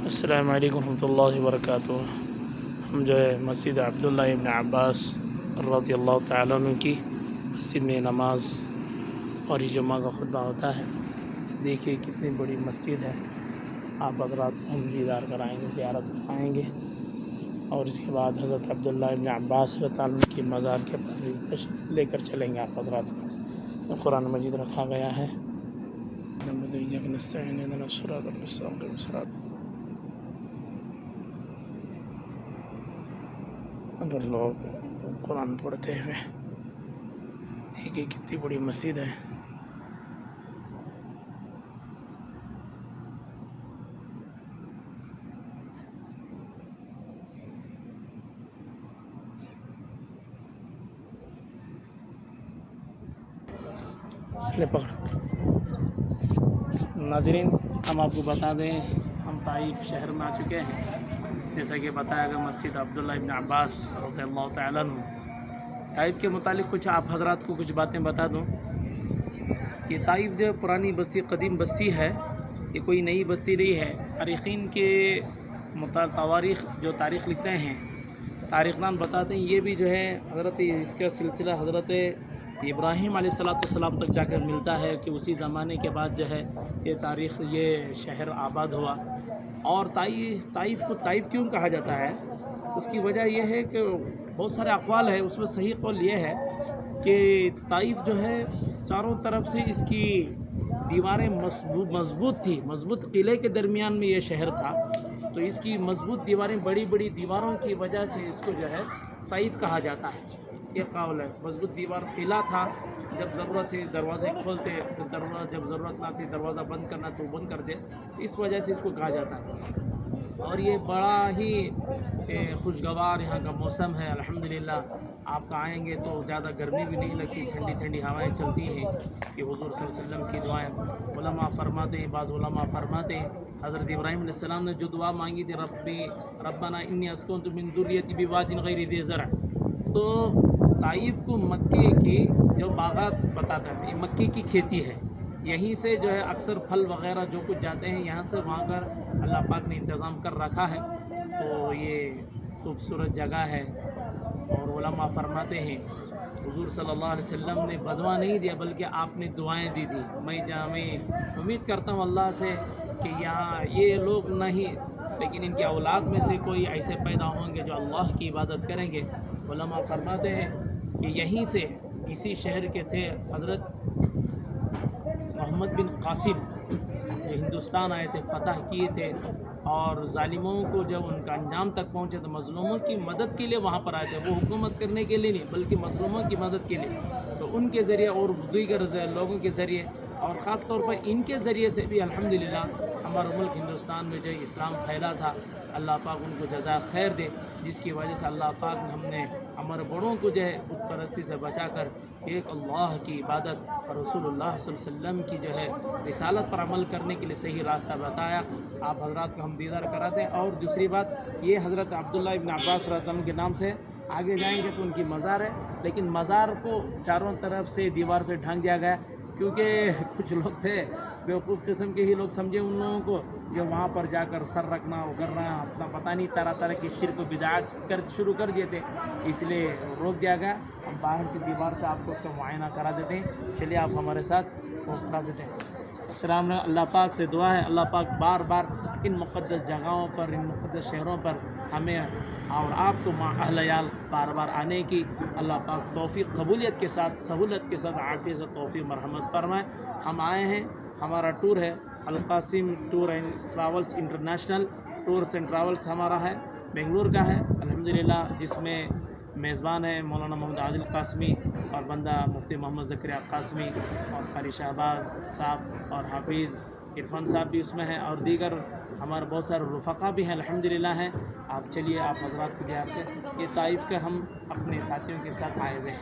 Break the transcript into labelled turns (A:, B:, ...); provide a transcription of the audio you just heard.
A: السلام علیکم ورحمۃ اللہ وبرکاتہ۔ ہم جو ہے مسجد عبداللہ ابن عباس رضی اللہ تعالیٰ عنہ کی مسجد میں نماز اور یہ جمعہ کا خطبہ ہوتا ہے۔ دیکھیے کتنی بڑی مسجد ہے، آپ حضرات ہم دیدار کرائیں گے، زیارت کرائیں گے، اور اس کے بعد حضرت عبداللہ ابن عباس رضی اللہ عنہ کی مزار کے پاس بھی تشریف لے کر چلیں گے آپ حضرات کو۔ قرآن مجید رکھا گیا ہے۔ اگر لوگ قرآن پڑھتے ہوئے، دیکھیے کتنی بڑی مسجد ہے۔ لے پکڑ۔ ناظرین، ہم آپ کو بتا دیں، ہم طائف شہر میں آ چکے ہیں۔ جیسا کہ بتایا گیا مسجد عبداللہ ابن عباس رضی اللہ تعالیٰ عنہ۔ طائف کے متعلق کچھ آپ حضرات کو کچھ باتیں بتا دوں کہ طائف جو پرانی بستی، قدیم بستی ہے، یہ کوئی نئی بستی نہیں ہے۔ عارفین کے تواریخ جو تاریخ لکھتے ہیں، تاریخ دان بتاتے ہیں، یہ بھی جو ہے حضرت اس کا سلسلہ حضرت ابراہیم علیہ السلام تک جا کر ملتا ہے کہ اسی زمانے کے بعد جو ہے یہ شہر آباد ہوا۔ اور طائف کو طائف کیوں کہا جاتا ہے، اس کی وجہ یہ ہے کہ بہت سارے اقوال ہے، اس میں صحیح قول یہ ہے کہ طائف جو ہے چاروں طرف سے اس کی دیواریں مضبوط تھی، مضبوط قلعے کے درمیان میں یہ شہر تھا، تو اس کی مضبوط دیواریں، بڑی بڑی دیواروں کی وجہ سے اس کو جو ہے طائف کہا جاتا ہے۔ یہ قول ہے، مضبوط دیوار، قلعہ تھا، جب ضرورت تھی دروازے کھولتے، جب ضرورت نہ تھی دروازہ بند کرنا تو بند کر دے، اس وجہ سے اس کو کہا جاتا ہے۔ اور یہ بڑا ہی خوشگوار یہاں کا موسم ہے، الحمدللہ۔ آپ کا آئیں گے تو زیادہ گرمی بھی نہیں لگتی، ٹھنڈی ٹھنڈی ہوائیں چلتی ہیں کہ حضور صلی اللہ علیہ وسلم کی دعائیں علماء فرماتے ہیں، بعض علماء فرماتے ہیں حضرت ابراہیم علیہ السلام نے جو دعا مانگی تھی، ربنا انی اسکنت من ذریتی بواد غیر ذی زرع، تو طائف کو مکے کی جو باغات بتاتا ہے، یہ مکے کی کھیتی ہے، یہیں سے جو ہے اکثر پھل وغیرہ جو کچھ جاتے ہیں، یہاں سے وہاں کر اللہ پاک نے انتظام کر رکھا ہے۔ تو یہ خوبصورت جگہ ہے، اور علماء فرماتے ہیں حضور صلی اللہ علیہ وسلم نے بدوا نہیں دیا، بلکہ آپ نے دعائیں دی تھی۔ میں امید کرتا ہوں اللہ سے کہ یہاں یہ لوگ نہیں، لیکن ان کی اولاد میں سے کوئی ایسے پیدا ہوں گے جو اللہ کی عبادت کریں گے۔ علماء فرماتے ہیں کہ یہیں سے، اسی شہر کے تھے حضرت محمد بن قاسم، جو ہندوستان آئے تھے، فتح کیے تھے، اور ظالموں کو جب ان کا انجام تک پہنچے تو مظلوموں کی مدد کے لیے وہاں پر آئے تھے، وہ حکومت کرنے کے لیے نہیں بلکہ مظلوموں کی مدد کے لیے۔ تو ان کے ذریعے اور دیگر لوگوں کے ذریعے، اور خاص طور پر ان کے ذریعے سے بھی الحمدللہ ہمارا ملک ہندوستان میں جو اسلام پھیلا تھا۔ اللہ پاک ان کو جزا خیر دے، جس کی وجہ سے اللہ پاک نے ہم نے ہمارے بڑوں کو جو ہے بت پرستی سے بچا کر ایک اللہ کی عبادت اور رسول اللہ صلی اللہ علیہ وسلم کی جو ہے رسالت پر عمل کرنے کے لیے صحیح راستہ بتایا۔ آپ حضرات کو ہم دیدار کراتے ہیں۔ اور دوسری بات یہ، حضرت عبداللہ ابن عباس رضی اللہ عنہ کے نام سے آگے جائیں گے تو ان کی مزار ہے، لیکن مزار کو چاروں طرف سے دیوار سے ڈھانک دیا گیا، کیونکہ کچھ لوگ تھے بیوقوف قسم کے ہی لوگ، سمجھے ان لوگوں کو جو وہاں پر جا کر سر رکھنا، اگرنا، اپنا پتہ نہیں طرح طرح کی شرک و بدعات شروع کر دیے تھے، اس لیے روک دیا گیا۔ ہم باہر سے دیوار سے آپ کو اس کا معائنہ کرا دیتے ہیں، چلیے آپ ہمارے ساتھ وہ کرا دیتے ہیں۔ السلام علیکم۔ اللہ پاک سے دعا ہے اللہ پاک بار بار ان مقدس جگہوں پر، ان مقدس شہروں پر ہمیں اور آپ کو اہل عیال بار بار آنے کی اللہ پاک توفیق، قبولیت کے ساتھ، سہولت کے ساتھ، عافیت سے توفیق مرحمت فرمائے۔ ہم آئے ہیں، ہمارا ٹور ہے Alqasim tour and travels international tours and travels, ہمارا ہے بنگلور کا ہے الحمدللہ، جس میں میزبان ہے مولانا محمد عادل قاسمی، اور بندہ مفتی محمد زکریا قاسمی، اور قاری شہباز صاحب، اور حافظ عرفان صاحب بھی اس میں ہیں، اور دیگر ہمارے بہت سارے رفقا بھی ہیں الحمدللہ ہیں۔ آپ چلیے، آپ حضرات کو دیار کے یہ طائف کا ہم اپنے ساتھیوں کے ساتھ آئے ہوئے ہیں۔